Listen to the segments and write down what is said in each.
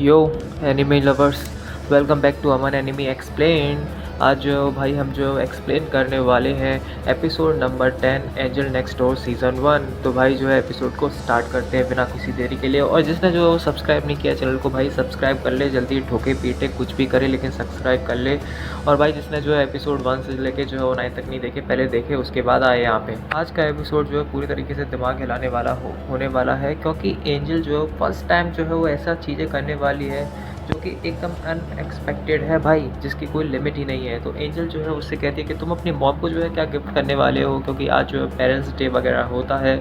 Yo anime lovers, welcome back to Aman anime explain. आज जो भाई हम जो एक्सप्लेन करने वाले हैं episode number 10 angel next door season 1। तो भाई जो है एपिसोड को स्टार्ट करते हैं बिना किसी देरी के लिए। और जिसने जो सब्सक्राइब नहीं किया चैनल को भाई सब्सक्राइब कर ले, जल्दी ठोके पीटे कुछ भी करे लेकिन सब्सक्राइब कर ले। और भाई जिसने जो है एपिसोड 1 से लेके जो है वो 9 तक नहीं देखे, पहले देखे उसके बाद आए यहाँ पे। आज का एपिसोड जो है पूरी तरीके से दिमाग हिलाने वाला होने वाला है, क्योंकि एंजल जो है फर्स्ट टाइम जो है वो ऐसा चीज़ें करने वाली है जो कि एकदम अनएक्सपेक्टेड है भाई, जिसकी कोई लिमिट ही नहीं है। तो एंजल जो है उससे कहती है कि तुम अपनी मॉम को जो है क्या गिफ्ट करने वाले हो, क्योंकि आज जो है पेरेंट्स डे वगैरह होता है,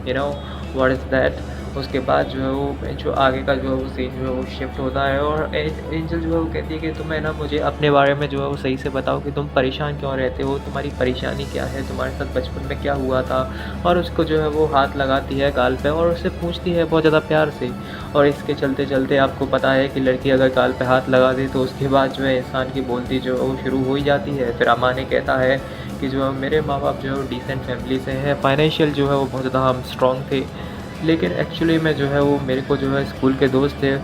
you know what is that. उसके बाद जो है वो जो आगे का जो है वो सीन जो है वो शिफ्ट होता है और एंजल जो है वो कहती है कि तुम्हें ना मुझे अपने बारे में जो है वो सही से बताओ कि तुम परेशान क्यों रहते हो, तुम्हारी परेशानी क्या है, तुम्हारे साथ बचपन में क्या हुआ था। और उसको जो है वो हाथ लगाती है गाल पे और उससे पूछती है बहुत ज़्यादा प्यार से। और इसके चलते चलते आपको पता है कि लड़की अगर गाल पे हाथ लगा दे तो उसके बाद जो है इंसान की बोलती जो है वो शुरू हो ही जाती है। फिर अमाने कहता है कि जो है मेरे माँ बाप जो है डिसेंट फैमिली से हैं, फाइनेंशियल जो है वो बहुत ज़्यादा हम स्ट्रॉन्ग थे, लेकिन एक्चुअली में जो है वो मेरे को जो है स्कूल के दोस्त थे,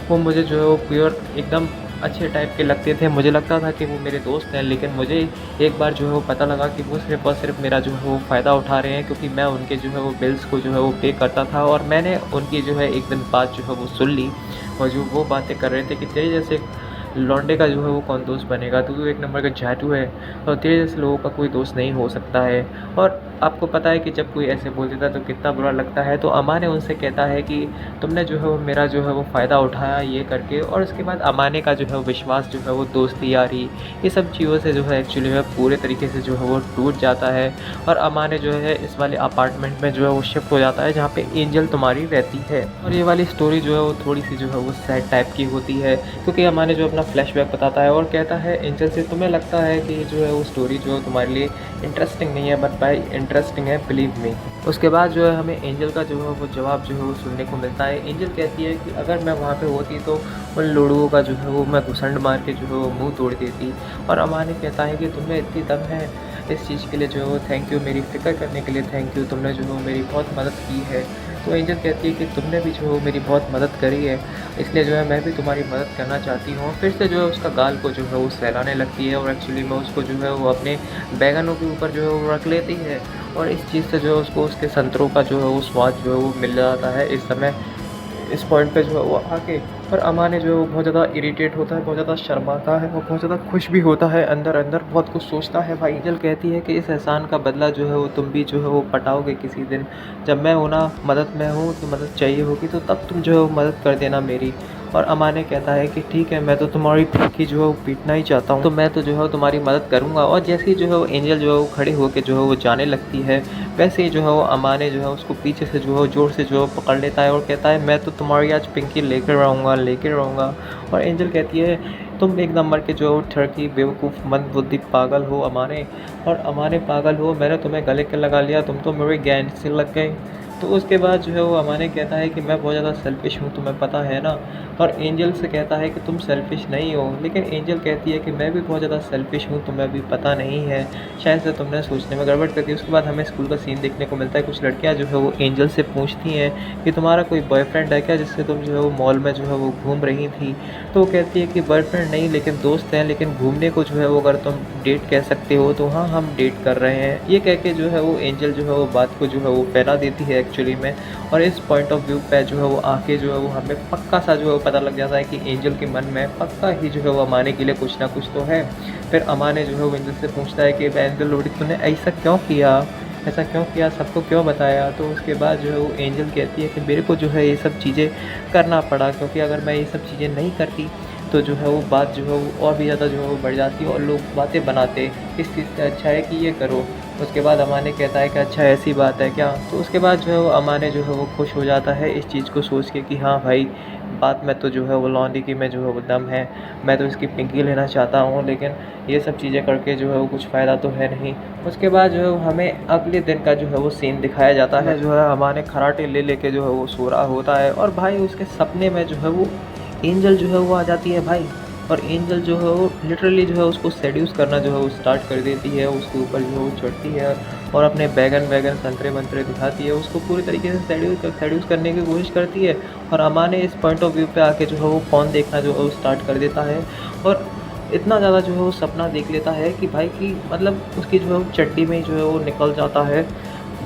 वो मुझे जो है वो प्योर एकदम अच्छे टाइप के लगते थे। मुझे लगता था कि वो मेरे दोस्त हैं, लेकिन मुझे एक बार जो है वो पता लगा कि वो सिर्फ़ और सिर्फ मेरा जो है वो फ़ायदा उठा रहे हैं, क्योंकि मैं उनके जो है वो बिल्स को जो है वो पे करता था। और मैंने उनकी जो है एक दिन बात जो है वो सुन ली, और जो वो बातें कर रहे थे कि तेरे जैसे लौंडे का जो है वो कौन दोस्त बनेगा, तू तो एक नंबर का झाटू है और तेरे जैसे लोगों का कोई दोस्त नहीं हो सकता है। और आपको पता है कि जब कोई ऐसे बोल देता है तो कितना बुरा लगता है। तो अमा ने उनसे कहता है कि तुमने जो है वो मेरा जो है वो फ़ायदा उठाया ये करके। और उसके बाद अमाने का जो है वो विश्वास जो है वो दोस्ती यारी ये सब चीज़ों से जो है एक्चुअली में पूरे तरीके से जो है वो टूट जाता है। और अमाने जो है इस वाले अपार्टमेंट में जो है वो शिफ्ट हो जाता है जहाँ पे एंजल तुम्हारी रहती है। और ये वाली स्टोरी जो है वो थोड़ी सी जो है वो सैड टाइप की होती है, क्योंकि अमाने जो अपना फ्लैशबैक बताता है और कहता है एंजल से तुम्हें लगता है कि जो है वो स्टोरी जो है तुम्हारे लिए इंटरेस्टिंग नहीं है, बट भाई इंटरेस्टिंग है, बिलीव मी। उसके बाद जो है हमें एंजल का जो है वो जवाब जो है वो सुनने को मिलता है। एंजल कहती है कि अगर मैं वहाँ पे होती तो उन लोड़ुओं का जो है वो मैं घुसंड मार के जो है वो मुंह तोड़ देती। और अमाने कहता है कि तुम्हें इतनी दम है इस चीज़ के लिए जो है वो थैंक यू, मेरी फ़िक्र करने के लिए थैंक यू, तुमने जो है मेरी बहुत मदद की है। तो एंजल कहती है कि तुमने भी जो है मेरी बहुत मदद करी है, इसलिए जो है मैं भी तुम्हारी मदद करना चाहती हूँ। फिर से जो है उसका गाल को जो है वो सहलाने लगती है और एक्चुअली में उसको जो है वो अपने बैगनों के ऊपर जो है वो रख लेती है। और इस चीज़ से जो है उसको उसके संतरों का जो है वो स्वाद जो है वो मिल जाता है इस समय, इस पॉइंट पे जो है वो आके। पर अमाने जो है वो बहुत ज़्यादा इरिटेट होता है, बहुत ज़्यादा शर्माता है और बहुत ज़्यादा खुश भी होता है, अंदर अंदर बहुत कुछ सोचता है भाई। एंजल कहती है कि इस एहसान का बदला जो है वो तुम भी जो है वो पटाओगे किसी दिन, जब मैं होना मदद में हूँ तो मदद चाहिए होगी तो तब तुम जो है वो मदद कर देना मेरी। और अमाने कहता है कि ठीक है, मैं तो तुम्हारी पीठी जो है वो पीटना ही चाहता हूँ, तो मैं तो जो है तुम्हारी मदद करूँगा। और जैसे ही जो है वो एंजल जो है वो खड़े होकर जो है वो जाने लगती है, वैसे ही जो है वो अमाने जो है उसको पीछे से जो है ज़ोर से जो है पकड़ लेता है और कहता है मैं तो तुम्हारी आज पिंकी लेकर रहूँगा। और एंजल कहती है तुम एक नंबर के जो ठरकी बेवकूफ़ मंदबुद्धि पागल हो अमाने, और अमाने पागल हो, मैंने तुम्हें गले के लगा लिया, तुम तो मेरे गैंग से लग गए। तो उसके बाद जो है वो अमाने कहता है कि मैं बहुत ज़्यादा सेल्फ़िश हूँ, तुम्हें पता है ना। और एंजल से कहता है कि तुम सेल्फ़िश नहीं हो, लेकिन एंजल कहती है कि मैं भी बहुत ज़्यादा सेल्फ़िश हूँ, तुम्हें भी पता नहीं है, शायद से तुमने सोचने में गड़बड़ कर दी। उसके बाद हमें स्कूल का सीन देखने को मिलता है। कुछ लड़कियाँ जो है वो एंजल से पूछती हैं कि तुम्हारा कोई बॉयफ्रेंड है क्या, जिससे तुम जो है वो मॉल में जो है वो घूम रही थी। तो वो कहती है कि बॉयफ्रेंड नहीं, लेकिन दोस्त हैं, लेकिन घूमने को जो है वो अगर तुम डेट कह सकते हो तो हाँ हम डेट कर रहे हैं। ये कह के जो है वो एंजल जो है वो बात को जो है वो फैला देती है एक्चुअली में। और इस पॉइंट ऑफ व्यू पे जो है वो आके जो है वो हमें पक्का सा जो है वो पता लग जाता है कि एंजल के मन में पक्का ही जो है वो अमाने के लिए कुछ ना कुछ तो है। फिर अमाने जो है वो एंजल से पूछता है कि एंजल लोडी तूने ऐसा क्यों किया, ऐसा क्यों किया, सबको क्यों बताया। तो उसके बाद जो है वो एंजल कहती है कि मेरे को जो है ये सब चीज़ें करना पड़ा, क्योंकि अगर मैं ये सब चीज़ें नहीं करती तो जो है वो बात जो है वो और भी ज़्यादा जो है वो बढ़ जाती और लोग बातें बनाते, इस चीज़ से अच्छा है कि ये करो। उसके बाद अमाने कहता है कि अच्छा ऐसी बात है क्या। तो उसके बाद जो है वो अमाने जो है वो खुश हो जाता है इस चीज़ को सोच के कि हाँ भाई, बात में तो जो है वो लौंडी की में जो है वो दम है, मैं तो इसकी पिंकी लेना चाहता हूँ, लेकिन ये सब चीज़ें करके जो है वो कुछ फ़ायदा तो है नहीं। उसके बाद जो है वो हमें अगले दिन का जो है वो सीन दिखाया जाता है। जो है अमाने खराटे ले लेके जो है वो सो रहा होता है और भाई उसके सपने में जो है वो एंजल जो है वो आ जाती है भाई। और एंजल जो है वो लिटरली जो है उसको सेड्यूस करना जो है वो स्टार्ट कर देती है, उसके ऊपर जो है वो चढ़ती है और अपने बैगन वैगन संतरे वंतरे दिखाती है, उसको पूरी तरीके से सेड्यूस करने की कोशिश करती है। और अमान इस पॉइंट ऑफ व्यू पे आके जो है वो फ़ोन देखना जो है वो स्टार्ट कर देता है और इतना ज़्यादा जो है वो सपना देख लेता है कि भाई कि मतलब उसकी जो है वो चड्डी में ही जो है वो निकल जाता है,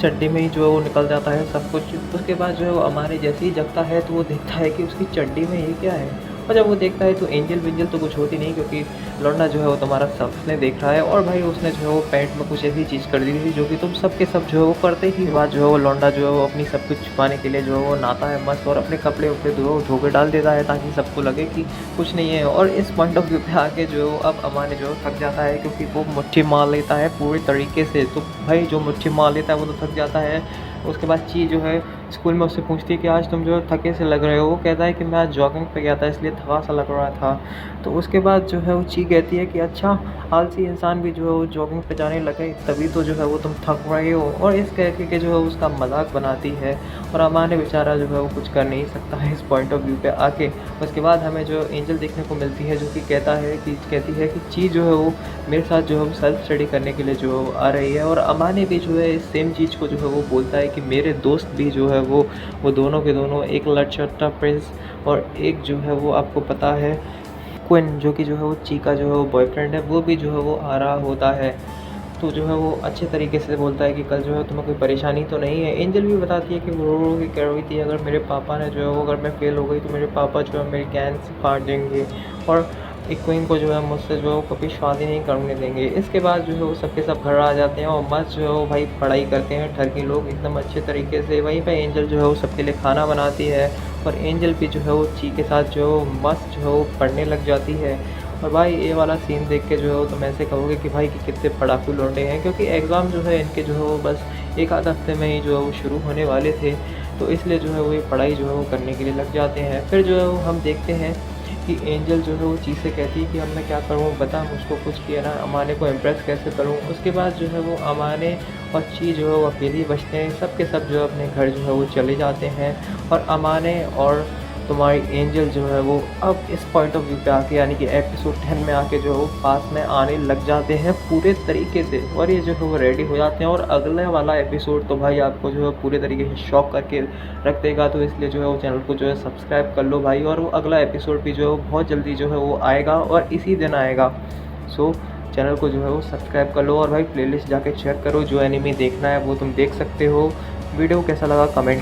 चड्डी में ही जो है वो निकल जाता है सब कुछ। उसके बाद जो है वो अमाने जैसे ही जगता है तो वो देखता है कि उसकी चड्डी में ये क्या है? और जब वो देखता है तो एंजल वेंजल तो कुछ होती नहीं, क्योंकि लौंडा जो है वो तुम्हारा सपने देख रहा है और भाई उसने जो है वो पैंट में कुछ ऐसी चीज़ कर दी थी जो कि तुम सब के सब जो है वो करते ही हो। बाद जो है वो लौंडा जो है वो अपनी सब कुछ छुपाने के लिए जो है वो नहाता है मस्त और अपने कपड़े वपड़े जो है वो धो के डाल देता है ताकि सबको लगे कि कुछ नहीं है। और इस पॉइंट ऑफ व्यू पे आके जो है वो अब अमाने जो है थक जाता है, क्योंकि वो मुट्ठी मार लेता है पूरी तरीके से। तो भाई जो मुट्ठी मार लेता है वो तो थक जाता है। उसके बाद ची जो है स्कूल में उससे पूछती है कि आज तुम जो है थके से लग रहे हो। वो कहता है कि मैं आज जॉगिंग पे गया था इसलिए थका सा लग रहा था। तो उसके बाद जो है वो ची कहती है कि अच्छा, आलसी इंसान भी जो है वो जॉगिंग पे जाने लगे तभी तो जो है वो तुम थक रहे हो। और इस कह के जो है उसका मजाक बनाती है और अमाने बेचारा जो है वो कुछ कर नहीं सकता है इस पॉइंट ऑफ व्यू पे आके। उसके बाद हमें जो एंजल देखने को मिलती है जो कि कहती है कि ची जो है वो मेरे साथ जो है वो सेल्फ स्टडी करने के लिए जो है वो आ रही है। और अमाने भी जो है इस सेम चीज़ को जो है वो बोलता है कि मेरे दोस्त भी जो है वो दोनों के दोनों, एक लड़चट्टा प्रिंस और एक जो है वो आपको पता है क्विन, जो कि जो है वो ची का जो है वो बॉयफ्रेंड है, वो भी जो है वो आ रहा होता है। तो जो है वो अच्छे तरीके से बोलता है कि कल जो है तुम्हें कोई परेशानी तो नहीं है। एंजल भी बताती है कि वो रो रो के कह रही थी अगर मेरे पापा ने जो है वो, अगर मैं फेल हो गई तो मेरे पापा जो है मेरी गैंग से फाड़ देंगे और एक क्वीन को जो है मुझसे जो है वो कभी शादी नहीं करने देंगे। इसके बाद जो है वो सबके सब घर आ जाते हैं और मस्त जो है वो भाई पढ़ाई करते हैं ठरकी लोग एकदम अच्छे तरीके से। वहीं पे एंजल जो है वो सबके लिए खाना बनाती है और एंजल भी जो है वो ची के साथ जो है वो मस्त जो है वो पढ़ने लग जाती है। और भाई ये वाला सीन देख के जो है वो तुम ऐसे कहोगे कि भाई कि कितने पढ़ाकू लौंडे हैं, क्योंकि एग्ज़ाम जो है इनके जो है वो बस एक आध हफ्ते में ही जो है वो शुरू होने वाले थे। तो इसलिए जो है वो ये पढ़ाई जो है वो करने के लिए लग जाते हैं। फिर जो है वो हम देखते हैं कि एंजल जो है वो ची से कहती है कि अब मैं क्या करूँ बता मुझको कुछ, किया ना अमाने को इम्प्रेस कैसे करूँ। उसके बाद जो है वो अमाने और ची जो है वो अकेली बचते हैं, सब के सब जो है अपने घर जो है वो चले जाते हैं। और अमाने और तुम्हारी एंजल जो है वो अब इस पॉइंट ऑफ व्यू पे आके यानी कि एपिसोड 10 में आके जो है वो पास में आने लग जाते हैं पूरे तरीके से और ये जो है वो रेडी हो जाते हैं। और अगले वाला एपिसोड तो भाई आपको जो है पूरे तरीके से शॉक करके रख देगा। तो इसलिए जो है वो चैनल को जो है सब्सक्राइब कर लो भाई। और वो अगला एपिसोड भी जो है वो बहुत जल्दी जो है वो आएगा और इसी दिन आएगा। सो चैनल को जो है वो सब्सक्राइब कर लो और भाई प्लेलिस्ट जाके चेक करो, जो एनिमे देखना है वो तुम देख सकते हो। वीडियो कैसा लगा कमेंट